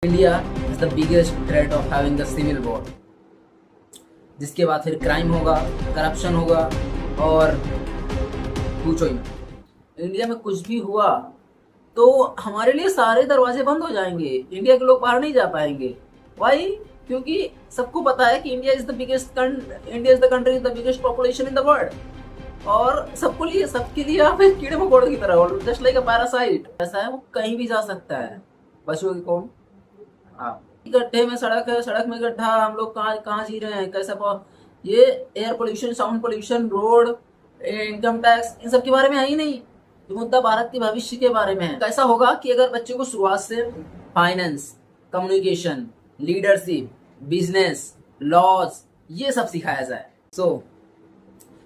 India is the biggest threat of having the civil war, जिसके बाद फिर crime होगा, करप्शन होगा और पूछो ही मत। इंडिया में कुछ भी हुआ तो हमारे लिए सारे दरवाजे बंद हो जाएंगे, इंडिया के लोग बाहर नहीं जा पाएंगे। वाई? क्योंकि सबको पता है कि India is the country with the biggest population in the world. और सबके लिए आप एक कीड़े मकोड़े की तरह, जस्ट लाइक अ पैरासाइट। ऐसा है, वो कहीं भी जा सकता है। बचोगे कौन? आप। गड्ढे में सड़क है, सड़क में गड्ढा, हम लोग कहाँ कहाँ जी रहे हैं, ये air pollution, sound pollution, road, income tax, इन सब के बारे में है ही नहीं। ये मुद्दा भारत के भविष्य के बारे में है। कैसा होगा कि अगर बच्चों को शुरुआत से finance, communication, leadership, business, laws, ये सब सिखाया जाए।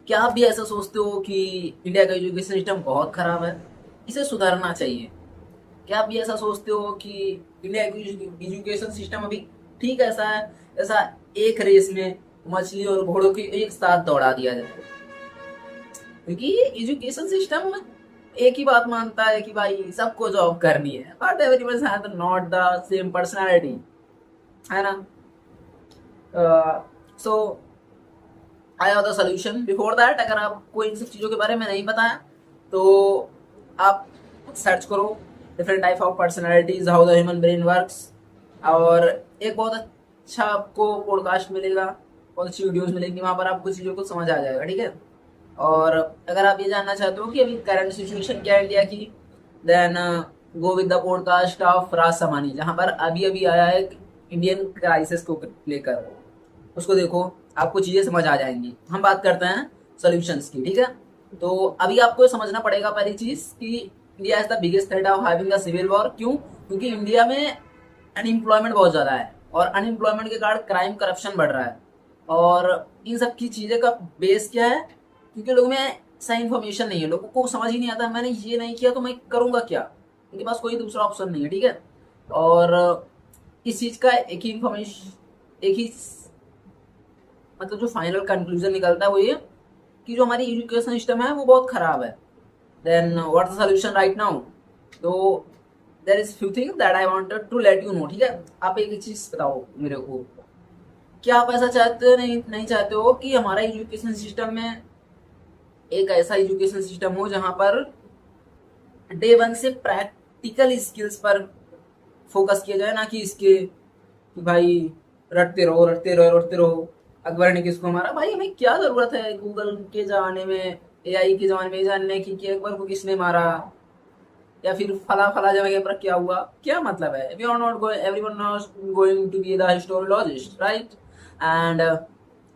क्या आप भी ऐसा सोचते हो कि इंडिया का एजुकेशन सिस्टम बहुत खराब है, इसे सुधारना चाहिए? क्या आप भी ऐसा सोचते हो कि इंडिया एजुकेशन सिस्टम अभी ठीक ऐसा है, ऐसा एक रेस में मछली और घोड़ों की एक साथ दौड़ा दिया जाए? क्योंकि एजुकेशन सिस्टम एक ही बात मानता है कि भाई सबको जॉब करनी है, but everyone has not the same personality, है ना? So I have the solution. Before that, अगर आपको इन सब चीज़ों के बारे में नहीं पता है तो आप सर्च करो different type of personalities, how the human brain works, और एक बहुत अच्छा आपको पॉडकास्ट मिलेगा, बहुत अच्छी वीडियोस मिलेंगी, वहाँ पर आपको चीज़ों को समझ आ जाएगा, ठीक है? और अगर आप ये जानना चाहते हो कि अभी करंट सिचुएशन क्या है इंडिया की, then go with the podcast of Raj Samani, जहाँ पर अभी अभी आया है इंडियन क्राइसिस को लेकर, उसको देखो, आपको चीज़ें समझ आ जाएंगी। हम बात करते हैं सॉल्यूशंस की, ठीक है? तो अभी आपको समझना पड़ेगा पहली चीज़ कि India is the biggest threat of having a civil war. क्यों? क्योंकि इंडिया में अनएम्प्लॉयमेंट बहुत ज़्यादा है, और अनएम्प्लॉयमेंट के कारण क्राइम, करप्शन बढ़ रहा है। और इन सब की चीज़ें का बेस क्या है? क्योंकि लोगों में सही इन्फॉर्मेशन नहीं है, लोगों को समझ ही नहीं आता मैंने ये नहीं किया तो मैं करूँगा क्या। उनके पास कोई दूसरा ऑप्शन नहीं है, ठीक है? और इस चीज़ का एक ही इंफॉर्मेशन, एक ही मतलब जो फाइनल कंक्लूजन निकलता है वो ये कि जो हमारी एजुकेशन सिस्टम है वो बहुत खराब है। then what's the solution right now? तो there is few things that I wanted to let you know, ठीक है? आप एक चीज बताओ मेरे को, क्या आप ऐसा चाहते हो, नहीं चाहते हो कि हमारा एजुकेशन सिस्टम में एक ऐसा एजुकेशन सिस्टम हो जहां पर डे वन से प्रैक्टिकल स्किल्स पर फोकस किया जाए, ना कि इसके कि भाई रटते रहो रटते रहो रटते रहो, अकबर ने किसको मारा? भाई हमें क्या जरूरत है गूगल के जमाने में, एआई के जमाने में जानने की कि अकबर को किसने मारा, या फिर फला फला जगह पर क्या हुआ? क्या मतलब है? We are not going, everyone not going to be the historiologist, right? And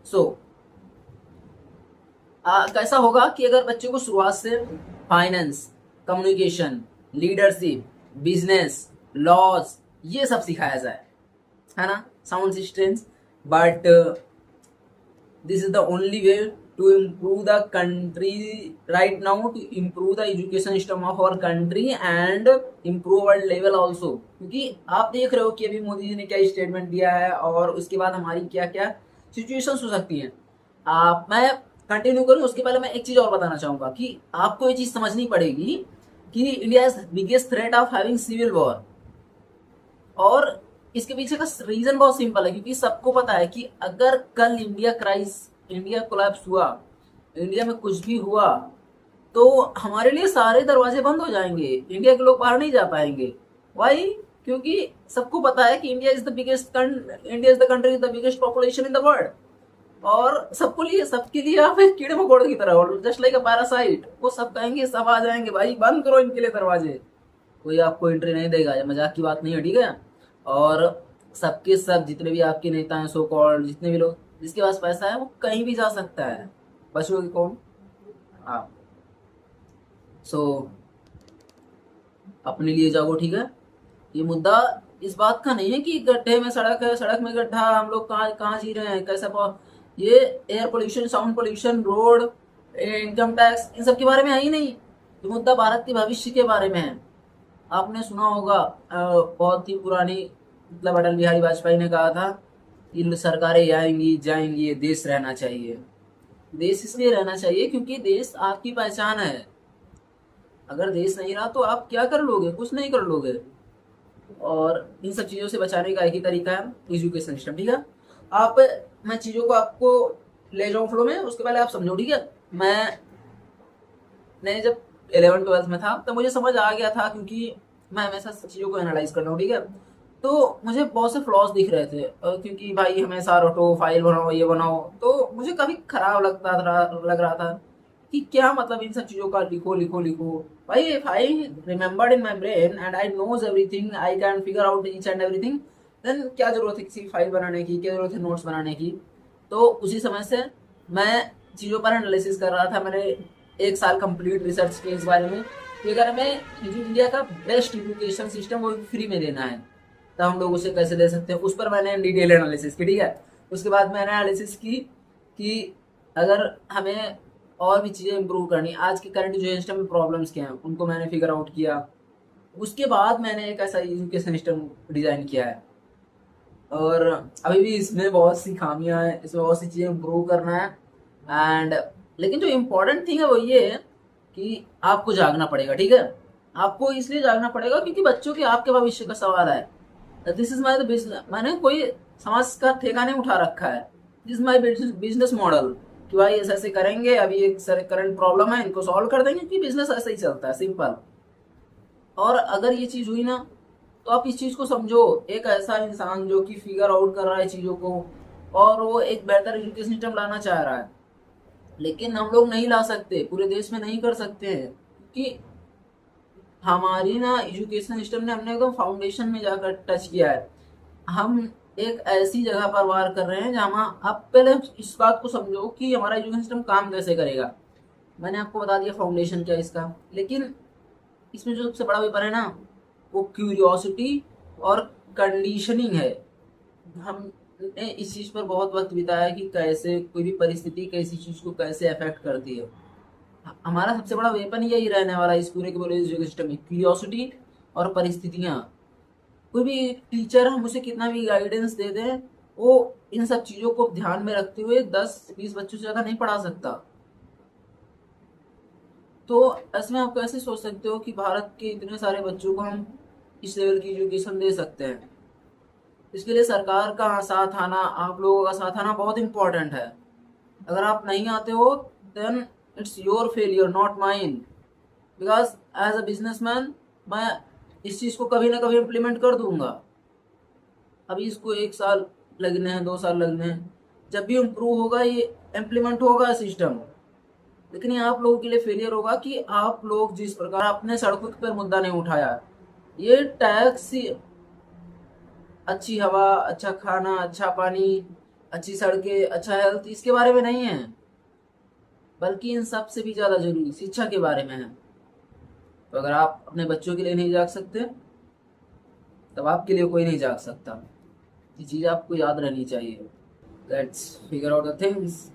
so कैसा होगा कि अगर बच्चे को शुरुआत से finance, communication, leadership, business, laws, ये सब सिखाया जाए, है ना? Sound systems, but this is the only way to improve the country right now, to improve the education system of our country and improve our level also। क्योंकि आप देख रहे हो कि अभी मोदी जी ने क्या स्टेटमेंट दिया है और उसके बाद हमारी क्या क्या सिचुएशंस हो सकती हैं। मैं कंटिन्यू करूँ उसके पहले मैं एक चीज़ और बताना चाहूँगा कि आपको ये चीज़ समझनी पड़ेगी कि India is biggest threat of having civil war. और इसके पीछे का रीजन बहुत सिंपल है, क्योंकि सबको पता है कि अगर कल इंडिया कोलैप्स हुआ, इंडिया में कुछ भी हुआ तो हमारे लिए सारे दरवाजे बंद हो जाएंगे, इंडिया के लोग बाहर नहीं जा पाएंगे। वाई? क्योंकि सबको पता है कि India is the country with the biggest population in the world. और सबके लिए आप एक कीड़े मकोड़े की तरह, जस्ट लाइक अ पैरासाइट। वो सब कहेंगे, सब आ जाएंगे, भाई बंद करो इनके लिए दरवाजे, कोई आपको एंट्री नहीं देगा। ये मजाक की बात नहीं है, ठीक है? और सबके सब जितने भी आपके नेता हैं, सो कॉल्ड जितने भी लोग, जिसके पास पैसा है वो कहीं भी जा सकता है। बचोगे कौन? आप। सो अपने लिए जाओ, ठीक है? ये मुद्दा इस बात का नहीं है कि गड्ढे में सड़क है, सड़क में गड्ढा, हम लोग कहाँ कहाँ जी रहे हैं, ये air pollution, sound pollution, road, income tax, इन सब के बारे में है ही नहीं। ये मुद्दा भारत के भविष्य के बारे में है। आपने सुना होगा बहुत ही पुरानी, मतलब अटल बिहारी वाजपेयी ने कहा था कि सरकारें आएंगी जाएंगी, देश रहना चाहिए। देश इसलिए रहना चाहिए क्योंकि देश आपकी पहचान है। अगर देश नहीं रहा तो आप क्या कर लोगे? कुछ नहीं कर लोगे। और इन सब चीज़ों से बचाने का एक ही तरीका है, एजुकेशन सिस्टम। ठीक है, आप मैं चीज़ों को आपको ले जाऊँ फ्लो में, उसके पहले आप समझो। ठीक है, मैं जब 11th-12th में था तब मुझे समझ आ गया था, क्योंकि मैं हमेशा चीज़ों को एनालाइज कर रहा हूँ। ठीक है, तो मुझे बहुत से फ्लॉज दिख रहे थे, क्योंकि भाई हमेशा रटो, फाइल बनाओ, ये बनाओ, तो मुझे काफ़ी खराब लग रहा था कि क्या मतलब इन सब चीज़ों का लिखो लिखो लिखो। भाई if I remembered in my brain and I knows everything, I can figure out each and everything, then क्या जरूरत है किसी फाइल बनाने की, क्या जरूरत है नोट्स बनाने की। तो उसी समय से मैं चीज़ों पर एनालिसिस कर रहा था। मैंने 1 साल कंप्लीट रिसर्च की इस बारे में कि अगर हमें इंडिया का बेस्ट एजुकेशन सिस्टम वो फ्री में देना है तो हम लोग उसे कैसे दे सकते हैं। उस पर मैंने डिटेल एनालिसिस की। ठीक है, उसके बाद मैंने एनालिसिस की कि अगर हमें और भी चीज़ें इंप्रूव करनी, आज के करंट एजुकेशन सिस्टम में प्रॉब्लम्स क्या हैं, उनको मैंने फिगर आउट किया। उसके बाद मैंने एक ऐसा एजुकेशन सिस्टम डिज़ाइन किया है, और अभी भी इसमें बहुत सी खामियां हैं, इसमें बहुत सी चीज़ें इम्प्रूव करना है। एंड लेकिन जो इम्पोर्टेंट थिंग है वो ये है कि आपको जागना पड़ेगा। ठीक है, आपको इसलिए जागना पड़ेगा क्योंकि बच्चों के आपके भविष्य का सवाल है। दिस इज माई बिजनेस, मैंने कोई समाज का ठेका नहीं उठा रखा है। This is my business model कि भाई ऐसे ऐसे करेंगे, अभी एक सर करंट प्रॉब्लम है, इनको सॉल्व कर देंगे, क्योंकि बिजनेस ऐसे ही चलता है, सिंपल। और अगर ये चीज़ हुई ना, तो आप इस चीज़ को समझो, एक ऐसा इंसान जो कि फिगर आउट कर रहा है चीज़ों को, और वो एक बेहतर एजुकेशन सिस्टम लाना चाह रहा है, लेकिन हम लोग नहीं ला सकते, पूरे देश में नहीं कर सकते हैं, क्योंकि हमारी ना एजुकेशन सिस्टम ने हमने एकदम फाउंडेशन में जाकर टच किया है। हम एक ऐसी जगह पर वार कर रहे हैं जहाँ आप पहले इस बात को समझो कि हमारा एजुकेशन सिस्टम काम कैसे करेगा। मैंने आपको बता दिया फाउंडेशन क्या है इसका, लेकिन इसमें जो सबसे बड़ा पेपर है ना, वो क्यूरियोसिटी और कंडीशनिंग है। हमने इस चीज़ पर बहुत वक्त बिताया है कि कैसे कोई भी परिस्थिति किसी चीज़ को कैसे अफेक्ट करती है। हमारा सबसे बड़ा वेपन यही रहने वाला है इस पूरे के पूरे एजुकेशन सिस्टम में, क्यूरियोसिटी और परिस्थितियाँ। कोई भी टीचर हम उसे कितना भी गाइडेंस दे दें, वो इन सब चीज़ों को ध्यान में रखते हुए 10-20 बच्चों से ज़्यादा नहीं पढ़ा सकता। तो ऐसे आप कैसे सोच सकते हो कि भारत के इतने सारे बच्चों को हम इस लेवल की एजुकेशन दे सकते हैं। इसके लिए सरकार का साथ आना, आप लोगों का साथ आना बहुत इंपॉर्टेंट है। अगर आप नहीं आते हो, then it's your failure not mine, because as a businessman मैं इस चीज़ को कभी ना कभी इम्प्लीमेंट कर दूंगा। अभी इसको 1 साल लगने हैं, 2 साल लगने हैं, जब भी इम्प्रूव होगा ये इम्प्लीमेंट होगा सिस्टम। लेकिन ये आप लोगों के लिए फेलियर होगा कि आप लोग जिस प्रकार आपने सड़कों पर मुद्दा नहीं उठाया। ये टैक्स, अच्छी हवा, अच्छा खाना, अच्छा पानी, अच्छी सड़कें, अच्छा हेल्थ, इसके बारे में नहीं है, बल्कि इन सब से भी ज़्यादा जरूरी शिक्षा के बारे में है। तो अगर आप अपने बच्चों के लिए नहीं जाग सकते, तब आपके लिए कोई नहीं जाग सकता। ये चीज़ आपको याद रहनी चाहिए। Let's figure out the things,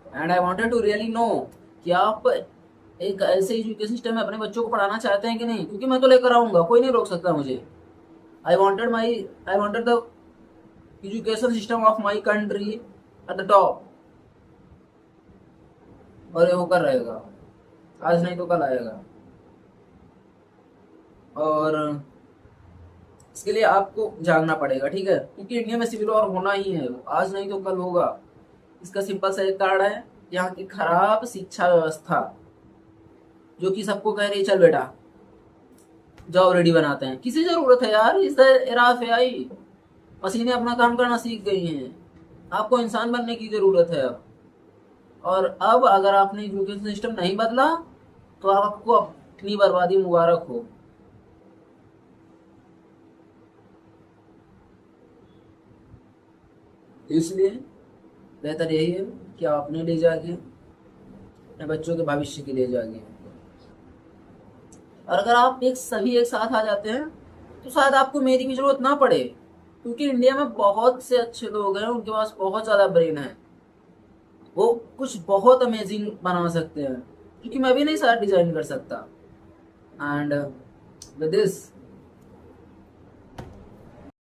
and I wanted to really know कि आप एक ऐसे एजुकेशन सिस्टम में अपने बच्चों को पढ़ाना चाहते हैं कि नहीं, क्योंकि मैं तो लेकर आऊँगा, कोई नहीं रोक सकता मुझे। I wanted the education system of my country at the top, और ये होकर रहेगा, आज नहीं तो कल आएगा। और इसके लिए आपको जागना पड़ेगा। ठीक है, क्योंकि इंडिया में सिविल वॉर होना ही है, आज नहीं तो कल होगा। इसका सिंपल सा एक कारण है, यहाँ की खराब शिक्षा व्यवस्था, जो कि सबको कह रही है चल बेटा जॉब रेडी बनाते हैं। किसी जरूरत है यार, इस एरा ऑफ एआई, मशीनें अपना काम करना सीख गई हैं, आपको इंसान बनने की जरूरत है अब। और अब अगर आपने एजुकेशन सिस्टम नहीं बदला, तो आपको अपनी बर्बादी मुबारक हो। इसलिए बेहतर यही है कि आप अपने लिए जागिए, अपने बच्चों के भविष्य के लिए जागिए। और अगर आप सभी एक साथ आ जाते हैं, तो शायद आपको मेरी भी जरूरत ना पड़े, क्योंकि इंडिया में बहुत से अच्छे लोग हैं, उनके पास बहुत ज़्यादा ब्रेन है, वो कुछ बहुत अमेजिंग बना सकते हैं, क्योंकि मैं भी नहीं सारा डिजाइन कर सकता। And with this